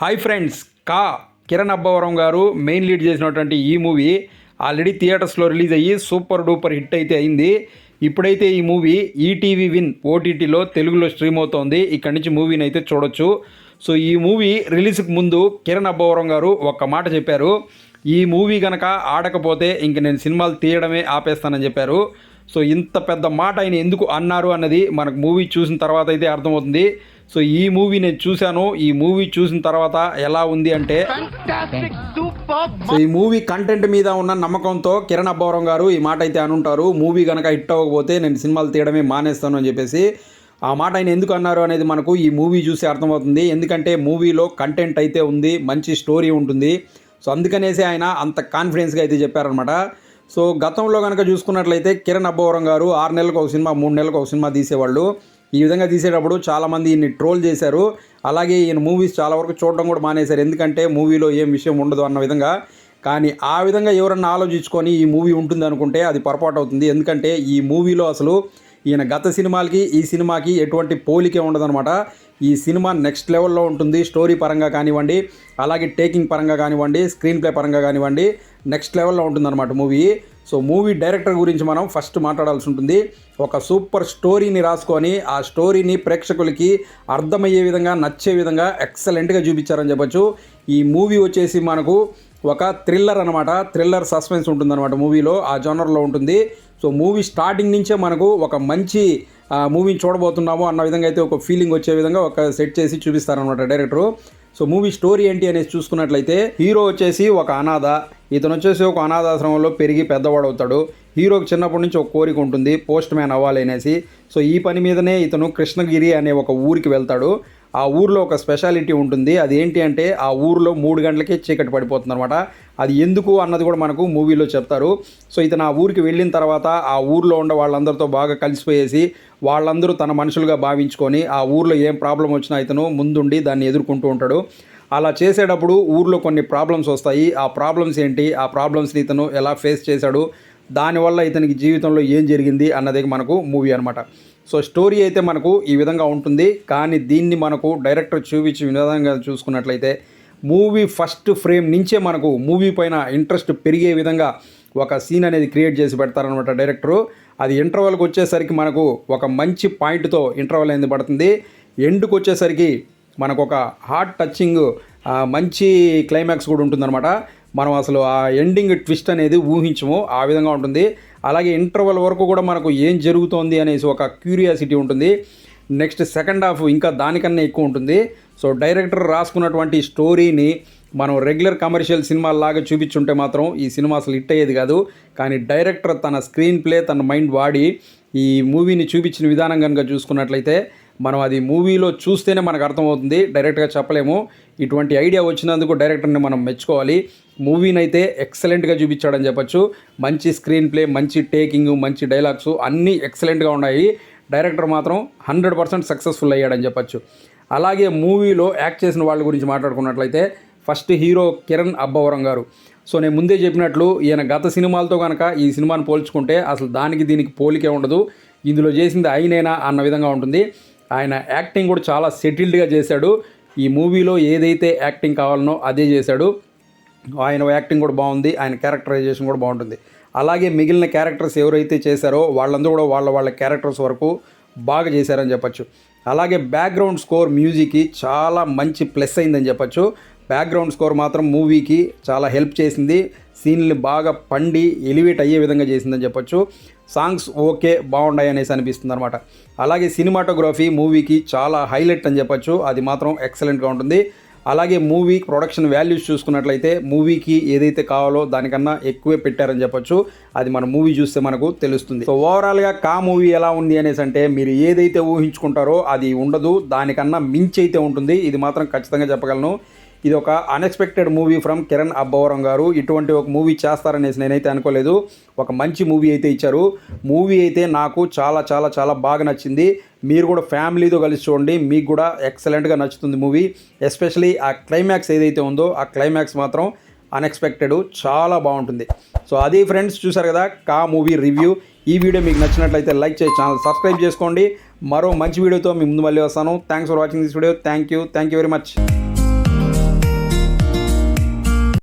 Hi friends, Kiran Abbavaram గారు main lead చేసినటువంటి ఈ మూవీ ఆల్రెడీ థియేటర్స్లో రిలీజ్ అయ్యి సూపర్ డూపర్ హిట్ అయితే అయింది. ఇప్పుడైతే ఈ మూవీ ఈటీవీ విన్ ఓటీటీలో తెలుగులో స్ట్రీమ్ అవుతోంది. ఇక్కడి నుంచి మూవీని అయితే చూడొచ్చు. సో ఈ మూవీ రిలీజ్కి ముందు కిరణ్ అబ్బవరం గారు ఒక మాట చెప్పారు. ఈ మూవీ కనుక ఆడకపోతే ఇంక నేను సినిమాలు తీయడమే ఆపేస్తానని చెప్పారు. సో ఇంత పెద్ద మాట ఆయన ఎందుకు అన్నారు అన్నది మనకు మూవీ చూసిన తర్వాత అయితే అర్థమవుతుంది. సో ఈ మూవీ నేను చూశాను. ఈ మూవీ చూసిన తర్వాత ఎలా ఉంది అంటే, సో ఈ మూవీ కంటెంట్ మీద ఉన్న నమ్మకంతో కిరణ్ అబ్బవరం గారు ఈ మాట అయితే అనుంటారు. మూవీ కనుక హిట్ అవ్వకపోతే నేను సినిమాలు తీయడమే మానేస్తాను అని చెప్పేసి. ఆ మాట ఆయన ఎందుకు అన్నారు అనేది మనకు ఈ మూవీ చూసి అర్థమవుతుంది. ఎందుకంటే మూవీలో కంటెంట్ అయితే ఉంది, మంచి స్టోరీ ఉంటుంది. సో అందుకనేసి ఆయన అంత కాన్ఫిడెన్స్గా అయితే చెప్పారనమాట. సో గతంలో కనుక చూసుకున్నట్లయితే కిరణ్ అబ్బవరం గారు 6 నెలలకు ఒక సినిమా, 3 నెలలకు ఒక సినిమా తీసేవాళ్ళు. ఈ విధంగా తీసేటప్పుడు చాలామంది ఈయన్ని ట్రోల్ చేశారు. అలాగే ఈయన మూవీస్ చాలా వరకు చూడడం కూడా మానేశారు. ఎందుకంటే మూవీలో ఏం విషయం ఉండదు అన్న విధంగా. కానీ ఆ విధంగా ఎవరన్నా ఆలోచించుకొని ఈ మూవీ ఉంటుంది అనుకుంటే అది పొరపాటు అవుతుంది. ఎందుకంటే ఈ మూవీలో అసలు ఈయన గత సినిమాలకి ఈ సినిమాకి ఎటువంటి పోలికే ఉండదన్నమాట. ఈ సినిమా నెక్స్ట్ లెవెల్లో ఉంటుంది. స్టోరీ పరంగా కానివ్వండి, అలాగే టేకింగ్ పరంగా కానివ్వండి, స్క్రీన్ ప్లే పరంగా కానివ్వండి, నెక్స్ట్ లెవెల్లో ఉంటుందన్నమాట మూవీ. సో మూవీ డైరెక్టర్ గురించి మనం ఫస్ట్ మాట్లాడాల్సి ఉంటుంది. ఒక సూపర్ స్టోరీని రాసుకొని ఆ స్టోరీని ప్రేక్షకులకి అర్థమయ్యే విధంగా, నచ్చే విధంగా ఎక్సలెంట్గా చూపించారని చెప్పొచ్చు. ఈ మూవీ వచ్చేసి మనకు ఒక థ్రిల్లర్ అనమాట. థ్రిల్లర్ సస్పెన్స్ ఉంటుందన్నమాట మూవీలో, ఆ జోనర్లో ఉంటుంది. సో మూవీ స్టార్టింగ్ నుంచే మనకు ఒక మంచి మూవీని చూడబోతున్నాము అన్న విధంగా అయితే ఒక ఫీలింగ్ వచ్చే విధంగా ఒక సెట్ చేసి చూపిస్తారనమాట డైరెక్టరు. సో మూవీ స్టోరీ ఏంటి అనేసి చూసుకున్నట్లయితే, హీరో వచ్చేసి ఒక అనాథ. ఇతను వచ్చేసి ఒక అనాథాశ్రమంలో పెరిగి పెద్దవాడు అవుతాడు. హీరోకి చిన్నప్పటి నుంచి ఒక కోరిక ఉంటుంది, పోస్ట్ మ్యాన్ అవ్వాలి అనేసి. సో ఈ పని మీదనే ఇతను కృష్ణగిరి అనే ఒక ఊరికి వెళ్తాడు. ఆ ఊరిలో ఒక స్పెషాలిటీ ఉంటుంది. అది ఏంటి అంటే, ఆ ఊరిలో 3 గంటలకే చీకటి పడిపోతుంది అనమాట. అది ఎందుకు అన్నది కూడా మనకు మూవీలో చెప్తారు. సో ఇతను ఆ ఊరికి వెళ్ళిన తర్వాత ఆ ఊరిలో ఉండే వాళ్ళందరితో బాగా కలిసిపోయేసి వాళ్ళందరూ తన మనుషులుగా భావించుకొని ఆ ఊరిలో ఏం ప్రాబ్లం వచ్చినా ఇతను ముందుండి దాన్ని ఎదుర్కొంటూ ఉంటాడు. అలా చేసేటప్పుడు ఊరిలో కొన్ని ప్రాబ్లమ్స్ వస్తాయి. ఆ ప్రాబ్లమ్స్ ఏంటి, ఆ ప్రాబ్లమ్స్ని ఇతను ఎలా ఫేస్ చేశాడు, దానివల్ల ఇతనికి జీవితంలో ఏం జరిగింది అన్నది మనకు మూవీ అనమాట. సో స్టోరీ అయితే మనకు ఈ విధంగా ఉంటుంది. కానీ దీన్ని మనకు డైరెక్టర్ చూపించే విధంగా చూసుకున్నట్లయితే, మూవీ ఫస్ట్ ఫ్రేమ్ నుంచే మనకు మూవీ పైన ఇంట్రెస్ట్ పెరిగే విధంగా ఒక సీన్ అనేది క్రియేట్ చేసి పెడతారనమాట డైరెక్టరు. అది ఇంటర్వల్కి వచ్చేసరికి మనకు ఒక మంచి పాయింట్తో ఇంటర్వల్ అనేది పడుతుంది. ఎండ్కి వచ్చేసరికి మనకు ఒక హార్ట్ టచింగ్ మంచి క్లైమాక్స్ కూడా ఉంటుందన్నమాట. మనం అసలు ఆ ఎండింగ్ ట్విస్ట్ అనేది ఊహించము, ఆ విధంగా ఉంటుంది. అలాగే ఇంటర్వల్ వరకు కూడా మనకు ఏం జరుగుతోంది అనేసి ఒక క్యూరియాసిటీ ఉంటుంది. నెక్స్ట్ సెకండ్ హాఫ్ ఇంకా దానికన్నా ఎక్కువ ఉంటుంది. సో డైరెక్టర్ రాసుకున్నటువంటి స్టోరీని మనం రెగ్యులర్ కమర్షియల్ సినిమాలాగా చూపించుంటే మాత్రం ఈ సినిమా అసలు హిట్ అయ్యేది కాదు. కానీ డైరెక్టర్ తన స్క్రీన్ ప్లే, తన మైండ్ వాడి ఈ మూవీని చూపించిన విధానం కనుక చూసుకున్నట్లయితే మనం అది మూవీలో చూస్తేనే మనకు అర్థమవుతుంది, డైరెక్ట్గా చెప్పలేము. ఇటువంటి ఐడియా వచ్చినందుకు డైరెక్టర్ని మనం మెచ్చుకోవాలి. మూవీని అయితే ఎక్సలెంట్గా చూపించాడని చెప్పొచ్చు. మంచి స్క్రీన్ ప్లే, మంచి టేకింగ్, మంచి డైలాగ్స్ అన్నీ ఎక్సలెంట్గా ఉన్నాయి. డైరెక్టర్ మాత్రం 100% సక్సెస్ఫుల్ అయ్యాడని చెప్పొచ్చు. అలాగే మూవీలో యాక్ట్ చేసిన వాళ్ళ గురించి మాట్లాడుకున్నట్లయితే, ఫస్ట్ హీరో కిరణ్ అబ్బవరం గారు. సో నేను ముందే చెప్పినట్లు ఈయన గత సినిమాలతో కనుక ఈ సినిమాని పోల్చుకుంటే అసలు దానికి దీనికి పోలికే ఉండదు. ఇందులో చేసింది అయినేనా అన్న విధంగా ఉంటుంది. ఆయన యాక్టింగ్ కూడా చాలా సెటిల్డ్గా చేశాడు. ఈ మూవీలో ఏదైతే యాక్టింగ్ కావాలనో అదే చేశాడు. ఆయన యాక్టింగ్ కూడా బాగుంది, ఆయన క్యారెక్టరైజేషన్ కూడా బాగుంటుంది. అలాగే మిగిలిన క్యారెక్టర్స్ ఎవరైతే చేశారో వాళ్ళందరూ కూడా వాళ్ళ క్యారెక్టర్స్ వరకు బాగా చేశారని చెప్పచ్చు. అలాగే బ్యాక్గ్రౌండ్ స్కోర్ మ్యూజిక్కి చాలా మంచి ప్లస్ అయిందని చెప్పచ్చు. బ్యాక్గ్రౌండ్ స్కోర్ మాత్రం మూవీకి చాలా హెల్ప్ చేసింది. సీన్లు బాగా పండి ఎలివేట్ అయ్యే విధంగా చేసిందని చెప్పొచ్చు. సాంగ్స్ ఓకే, బాగున్నాయి అనేసి అనిపిస్తుంది అనమాట. అలాగే సినిమాటోగ్రఫీ మూవీకి చాలా హైలైట్ అని చెప్పొచ్చు. అది మాత్రం ఎక్సలెంట్గా ఉంటుంది. అలాగే మూవీ ప్రొడక్షన్ వాల్యూస్ చూసుకున్నట్లయితే మూవీకి ఏదైతే కావాలో దానికన్నా ఎక్కువే పెట్టారని చెప్పొచ్చు. అది మన మూవీ చూస్తే మనకు తెలుస్తుంది. సో ఓవరాల్గా మూవీ ఎలా ఉంది అనేసి అంటే, మీరు ఏదైతే ఊహించుకుంటారో అది ఉండదు, దానికన్నా మించి అయితే ఉంటుంది. ఇది మాత్రం ఖచ్చితంగా చెప్పగలను. ఇది ఒక unexpected movie from Kiran Abbavaram గారు. ఇటువంటి ఒక మూవీ చేస్తారనేసి నేనైతే అనుకోలేదు. ఒక మంచి మూవీ అయితే ఇచ్చారు. మూవీ అయితే నాకు చాలా చాలా చాలా బాగా నచ్చింది. మీరు కూడా ఫ్యామిలీతో కలిసి చూడండి, మీకు కూడా ఎక్సలెంట్గా నచ్చుతుంది మూవీ. ఎస్పెషలీ ఆ క్లైమాక్స్ ఏదైతే ఉందో ఆ క్లైమాక్స్ మాత్రం అన్ఎక్స్పెక్టెడ్, చాలా బాగుంటుంది. సో అది ఫ్రెండ్స్, చూసారు కదా మూవీ రివ్యూ. ఈ వీడియో మీకు నచ్చినట్లయితే లైక్ చేసి ఛానల్ సబ్స్క్రైబ్ చేసుకోండి. మరో మంచి వీడియోతో మీ ముందు మళ్ళీ వస్తాను. Thanks for watching this video. Thank you very much.